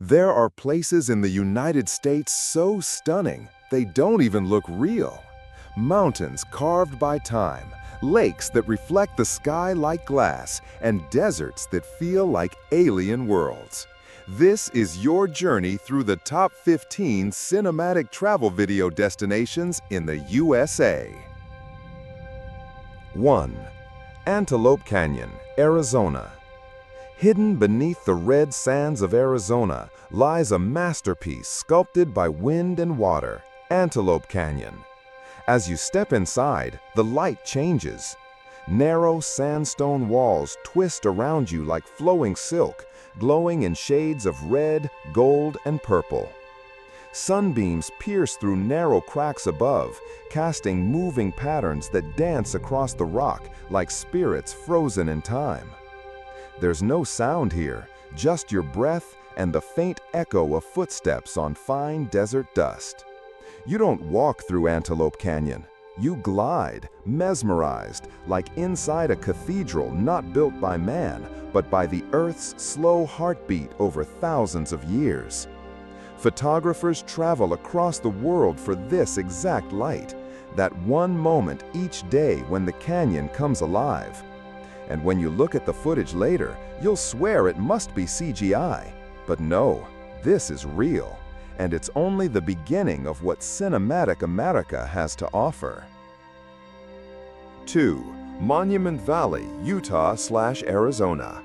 There are places in the United States so stunning, they don't even look real. Mountains carved by time, lakes that reflect the sky like glass, and deserts that feel like alien worlds. This is your journey through the top 15 cinematic travel video destinations in the USA. 1. Antelope Canyon, Arizona. Hidden beneath the red sands of Arizona lies a masterpiece sculpted by wind and water, Antelope Canyon. As you step inside, the light changes. Narrow sandstone walls twist around you like flowing silk, glowing in shades of red, gold, and purple. Sunbeams pierce through narrow cracks above, casting moving patterns that dance across the rock like spirits frozen in time. There's no sound here, just your breath and the faint echo of footsteps on fine desert dust. You don't walk through Antelope Canyon. You glide, mesmerized, like inside a cathedral not built by man, but by the Earth's slow heartbeat over thousands of years. Photographers travel across the world for this exact light, that one moment each day when the canyon comes alive. And when you look at the footage later, you'll swear it must be CGI. But no, this is real, and it's only the beginning of what cinematic America has to offer. 2. Monument Valley, Utah/Arizona.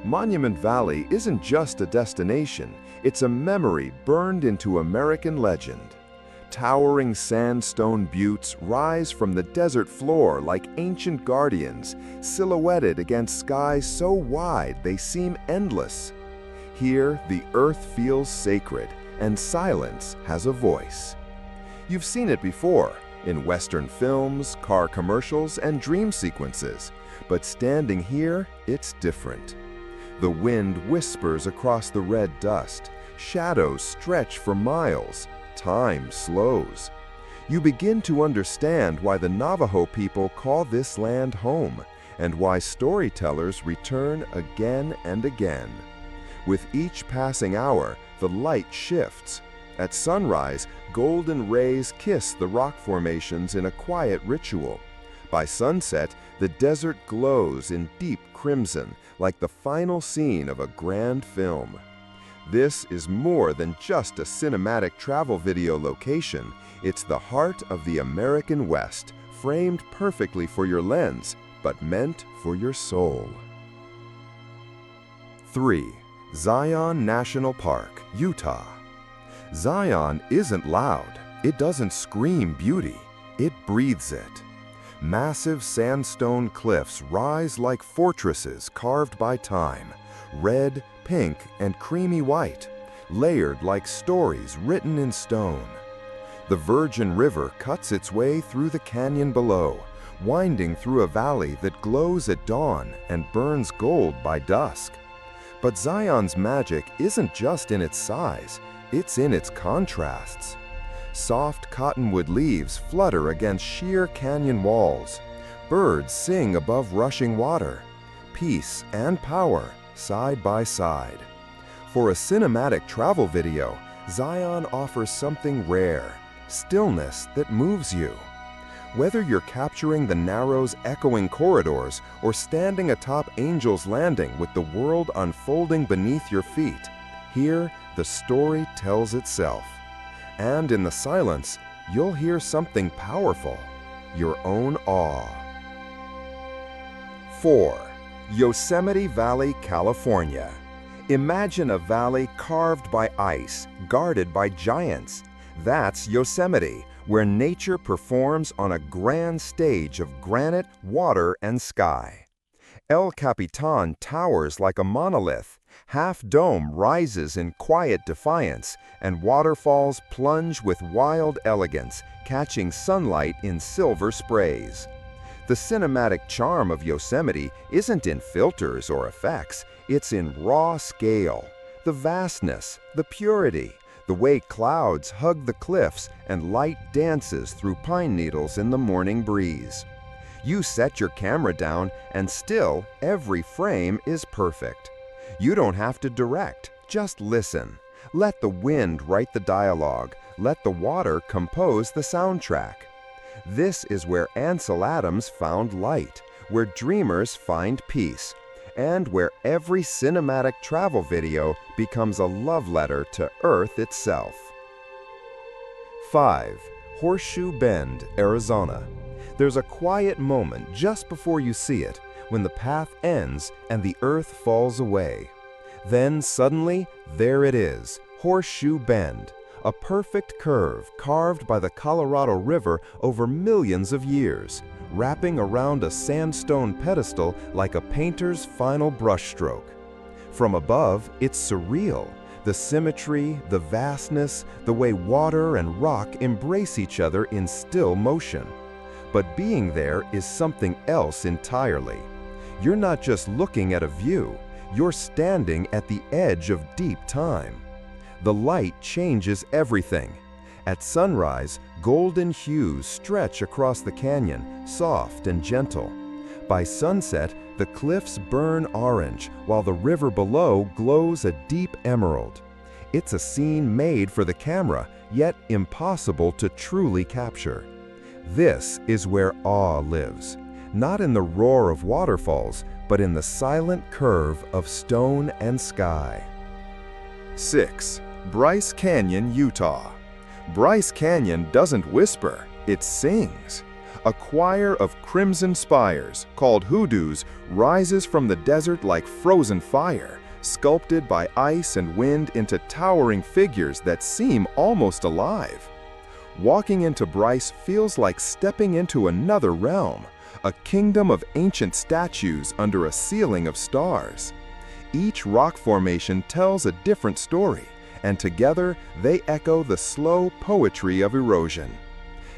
Monument Valley isn't just a destination, it's a memory burned into American legend. Towering sandstone buttes rise from the desert floor like ancient guardians, silhouetted against skies so wide they seem endless. Here, the earth feels sacred, and silence has a voice. You've seen it before, in Western films, car commercials, and dream sequences, but standing here, it's different. The wind whispers across the red dust, shadows stretch for miles, time slows. You begin to understand why the Navajo people call this land home, and why storytellers return again and again. With each passing hour, the light shifts. At sunrise, golden rays kiss the rock formations in a quiet ritual. By sunset, the desert glows in deep crimson, like the final scene of a grand film. This is more than just a cinematic travel video location. It's the heart of the American West, framed perfectly for your lens, but meant for your soul. 3. Zion National Park, Utah. Zion isn't loud. It doesn't scream beauty. It breathes it. Massive sandstone cliffs rise like fortresses carved by time, red, pink, and creamy white, layered like stories written in stone. The Virgin River cuts its way through the canyon below, winding through a valley that glows at dawn and burns gold by dusk. But Zion's magic isn't just in its size, it's in its contrasts. Soft cottonwood leaves flutter against sheer canyon walls. Birds sing above rushing water. Peace and power side by side. For a cinematic travel video, Zion offers something rare, stillness that moves you. Whether you're capturing the Narrow's echoing corridors or standing atop Angel's Landing with the world unfolding beneath your feet, here the story tells itself. And in the silence, you'll hear something powerful, your own awe. 4. Yosemite Valley, California. Imagine a valley carved by ice, guarded by giants. That's Yosemite, where nature performs on a grand stage of granite, water, and sky. El Capitan towers like a monolith. Half Dome rises in quiet defiance, and waterfalls plunge with wild elegance, catching sunlight in silver sprays. The cinematic charm of Yosemite isn't in filters or effects, it's in raw scale. The vastness, the purity, the way clouds hug the cliffs and light dances through pine needles in the morning breeze. You set your camera down and still every frame is perfect. You don't have to direct, just listen. Let the wind write the dialogue. Let the water compose the soundtrack. This is where Ansel Adams found light, where dreamers find peace, and where every cinematic travel video becomes a love letter to Earth itself. 5. Horseshoe Bend, Arizona. There's a quiet moment just before you see it, when the path ends and the Earth falls away. Then suddenly, there it is, Horseshoe Bend, a perfect curve carved by the Colorado River over millions of years, wrapping around a sandstone pedestal like a painter's final brushstroke. From above, it's surreal. The symmetry, the vastness, the way water and rock embrace each other in still motion. But being there is something else entirely. You're not just looking at a view, you're standing at the edge of deep time. The light changes everything. At sunrise, golden hues stretch across the canyon, soft and gentle. By sunset, the cliffs burn orange, while the river below glows a deep emerald. It's a scene made for the camera, yet impossible to truly capture. This is where awe lives, not in the roar of waterfalls, but in the silent curve of stone and sky. 6. Bryce Canyon, Utah. Bryce Canyon doesn't whisper, it sings. A choir of crimson spires, called hoodoos, rises from the desert like frozen fire, sculpted by ice and wind into towering figures that seem almost alive. Walking into Bryce feels like stepping into another realm, a kingdom of ancient statues under a ceiling of stars. Each rock formation tells a different story, and together they echo the slow poetry of erosion.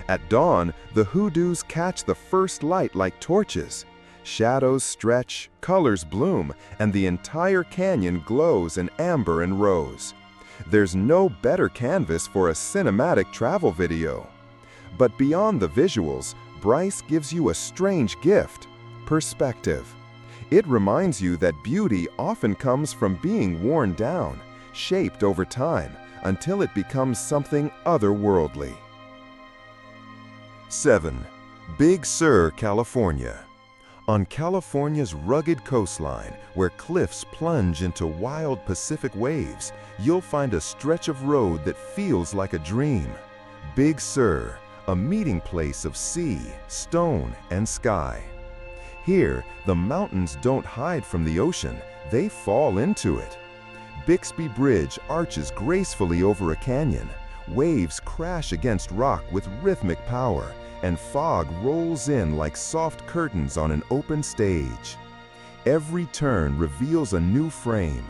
At dawn, the hoodoos catch the first light like torches. Shadows stretch, colors bloom, and the entire canyon glows in amber and rose. There's no better canvas for a cinematic travel video. But beyond the visuals, Bryce gives you a strange gift: perspective. It reminds you that beauty often comes from being worn down, shaped over time, until it becomes something otherworldly. 7. Big Sur, California. On California's rugged coastline, where cliffs plunge into wild Pacific waves, you'll find a stretch of road that feels like a dream. Big Sur, a meeting place of sea, stone, and sky. Here, the mountains don't hide from the ocean, they fall into it. Bixby Bridge arches gracefully over a canyon. Waves crash against rock with rhythmic power, and fog rolls in like soft curtains on an open stage. Every turn reveals a new frame.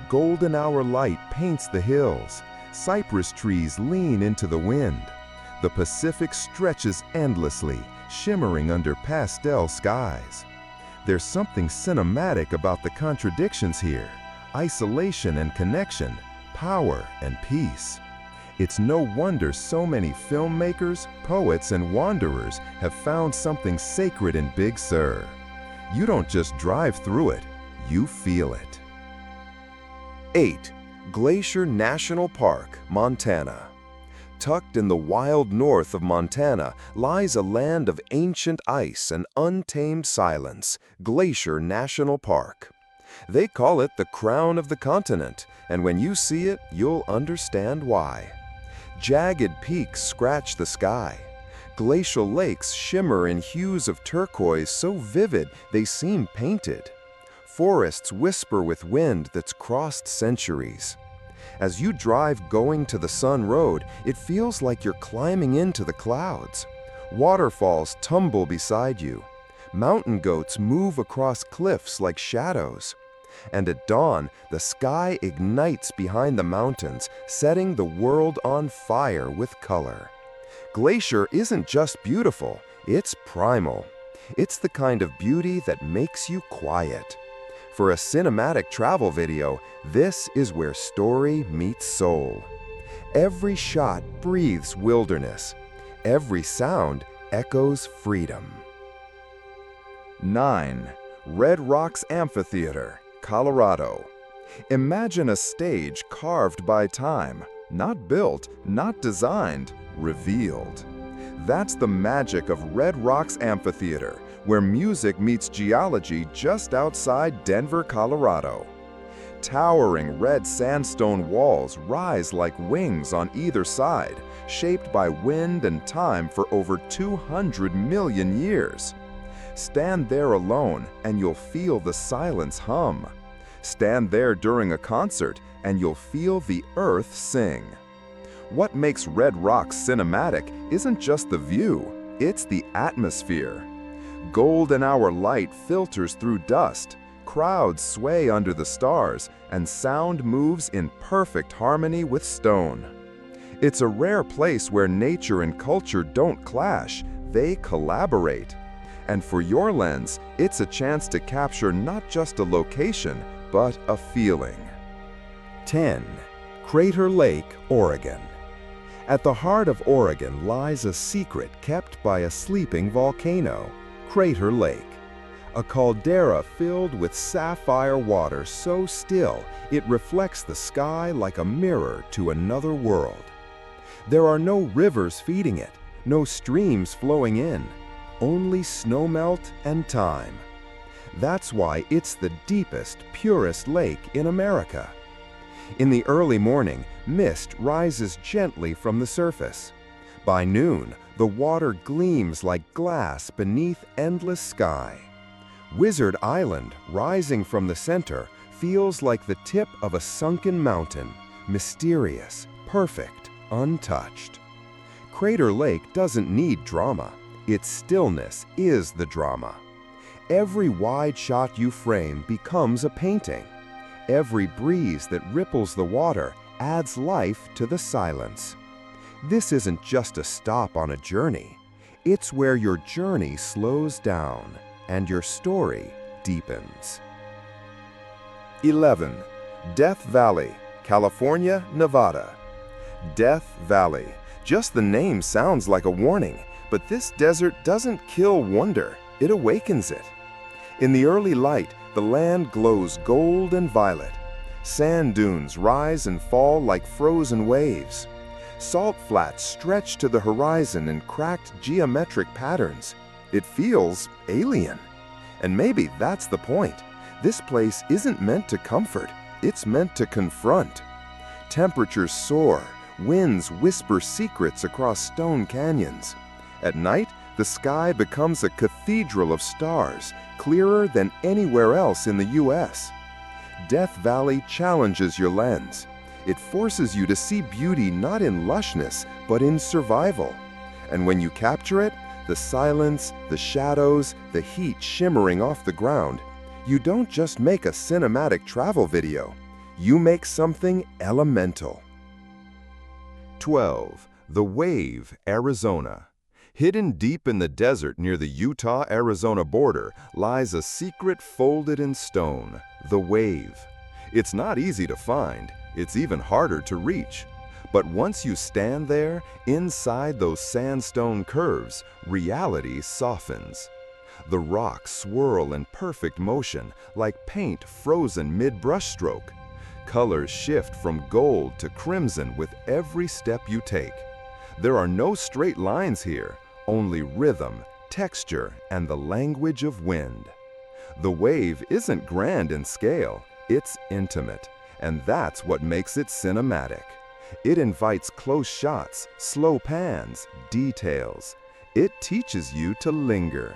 Golden hour light paints the hills. Cypress trees lean into the wind. The Pacific stretches endlessly, shimmering under pastel skies. There's something cinematic about the contradictions here: isolation and connection, power and peace. It's no wonder so many filmmakers, poets, and wanderers have found something sacred in Big Sur. You don't just drive through it, you feel it. 8. Glacier National Park, Montana. Tucked in the wild north of Montana lies a land of ancient ice and untamed silence, Glacier National Park. They call it the crown of the continent, and when you see it, you'll understand why. Jagged peaks scratch the sky. Glacial lakes shimmer in hues of turquoise so vivid they seem painted. Forests whisper with wind that's crossed centuries. As you drive going to the Sun Road, it feels like you're climbing into the clouds. Waterfalls tumble beside you. Mountain goats move across cliffs like shadows. And at dawn, the sky ignites behind the mountains, setting the world on fire with color. Glacier isn't just beautiful, it's primal. It's the kind of beauty that makes you quiet. For a cinematic travel video, this is where story meets soul. Every shot breathes wilderness. Every sound echoes freedom. 9. Red Rocks Amphitheater, Colorado. Imagine a stage carved by time, not built, not designed, revealed. That's the magic of Red Rocks Amphitheater, where music meets geology just outside Denver, Colorado. Towering red sandstone walls rise like wings on either side, shaped by wind and time for over 200 million years. Stand there alone and you'll feel the silence hum. Stand there during a concert and you'll feel the earth sing. What makes Red Rocks cinematic isn't just the view, it's the atmosphere. Golden hour light filters through dust, crowds sway under the stars, and sound moves in perfect harmony with stone. It's a rare place where nature and culture don't clash, they collaborate. And for your lens, it's a chance to capture not just a location, but a feeling. 10. Crater Lake, Oregon. At the heart of Oregon lies a secret kept by a sleeping volcano, Crater Lake. A caldera filled with sapphire water so still it reflects the sky like a mirror to another world. There are no rivers feeding it, no streams flowing in, only snowmelt and time. That's why it's the deepest, purest lake in America. In the early morning, mist rises gently from the surface. By noon, the water gleams like glass beneath endless sky. Wizard Island, rising from the center, feels like the tip of a sunken mountain, mysterious, perfect, untouched. Crater Lake doesn't need drama. Its stillness is the drama. Every wide shot you frame becomes a painting. Every breeze that ripples the water adds life to the silence. This isn't just a stop on a journey. It's where your journey slows down and your story deepens. 11. Death Valley, California, Nevada. Death Valley. Just the name sounds like a warning, but this desert doesn't kill wonder, it awakens it. In the early light, the land glows gold and violet. Sand dunes rise and fall like frozen waves. Salt flats stretch to the horizon in cracked geometric patterns. It feels alien. And maybe that's the point. This place isn't meant to comfort, it's meant to confront. Temperatures soar, winds whisper secrets across stone canyons. At night, the sky becomes a cathedral of stars, clearer than anywhere else in the U.S. Death Valley challenges your lens. It forces you to see beauty not in lushness, but in survival. And when you capture it, the silence, the shadows, the heat shimmering off the ground, you don't just make a cinematic travel video, you make something elemental. 12. The Wave, Arizona. Hidden deep in the desert near the Utah-Arizona border lies a secret folded in stone, the Wave. It's not easy to find, it's even harder to reach. But once you stand there, inside those sandstone curves, reality softens. The rocks swirl in perfect motion, like paint frozen mid-brushstroke. Colors shift from gold to crimson with every step you take. There are no straight lines here, only rhythm, texture, and the language of wind. The wave isn't grand in scale, it's intimate, and that's what makes it cinematic. It invites close shots, slow pans, details. It teaches you to linger.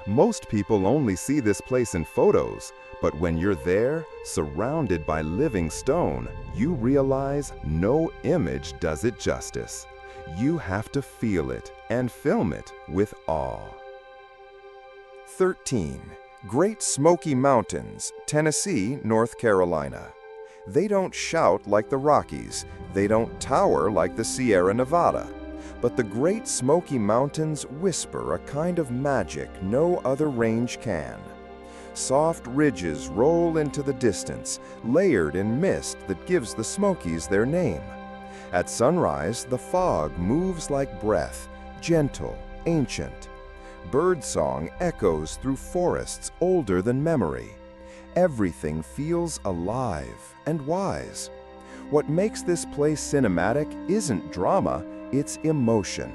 Most people only see this place in photos, but when you're there, surrounded by living stone, you realize no image does it justice. You have to feel it and film it with awe. 13. Great Smoky Mountains, Tennessee, North Carolina. They don't shout like the Rockies, they don't tower like the Sierra Nevada, but the Great Smoky Mountains whisper a kind of magic no other range can. Soft ridges roll into the distance, layered in mist that gives the Smokies their name. At sunrise, the fog moves like breath, gentle, ancient. Birdsong echoes through forests older than memory. Everything feels alive and wise. What makes this place cinematic isn't drama, it's emotion.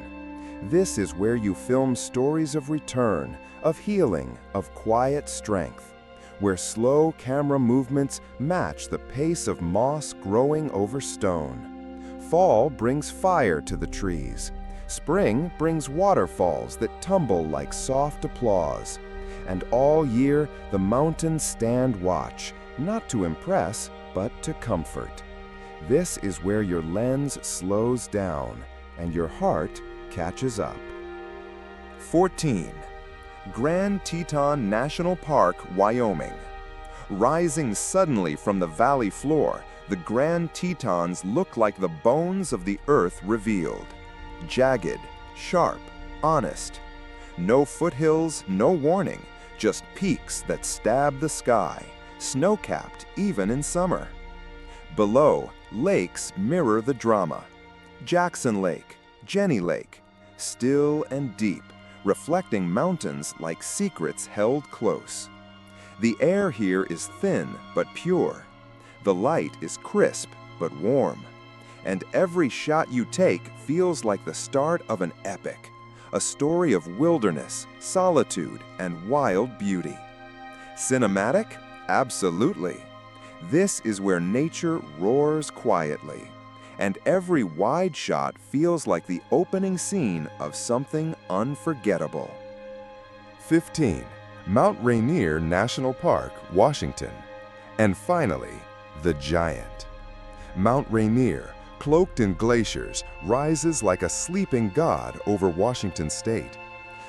This is where you film stories of return, of healing, of quiet strength, where slow camera movements match the pace of moss growing over stone. Fall brings fire to the trees. Spring brings waterfalls that tumble like soft applause. And all year, the mountains stand watch, not to impress, but to comfort. This is where your lens slows down and your heart catches up. 14. Grand Teton National Park, Wyoming. Rising suddenly from the valley floor, the Grand Tetons look like the bones of the earth revealed. Jagged, sharp, honest. No foothills, no warning, just peaks that stab the sky, snow-capped even in summer. Below, lakes mirror the drama. Jackson Lake, Jenny Lake, still and deep, reflecting mountains like secrets held close. The air here is thin but pure. The light is crisp but warm. And every shot you take feels like the start of an epic, a story of wilderness, solitude, and wild beauty. Cinematic? Absolutely. This is where nature roars quietly, and every wide shot feels like the opening scene of something unforgettable. 15. Mount Rainier National Park, Washington. And finally, the giant. Mount Rainier, cloaked in glaciers, rises like a sleeping god over Washington state.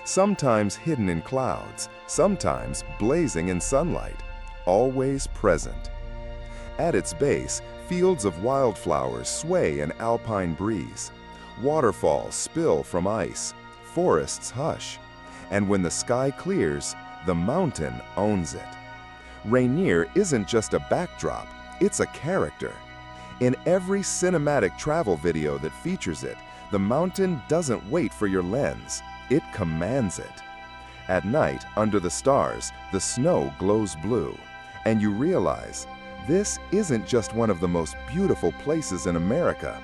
Sometimes hidden in clouds, sometimes blazing in sunlight, always present. At its base, fields of wildflowers sway in alpine breeze. Waterfalls spill from ice, forests hush, and when the sky clears, the mountain owns it. Rainier isn't just a backdrop, it's a character. In every cinematic travel video that features it, the mountain doesn't wait for your lens, it commands it. At night, under the stars, the snow glows blue, and you realize this isn't just one of the most beautiful places in America.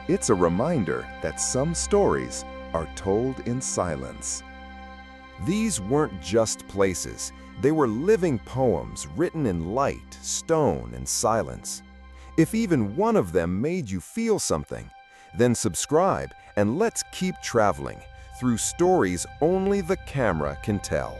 It's a reminder that some stories are told in silence. These weren't just places, they were living poems written in light, stone, and silence. If even one of them made you feel something, then subscribe and let's keep traveling through stories only the camera can tell.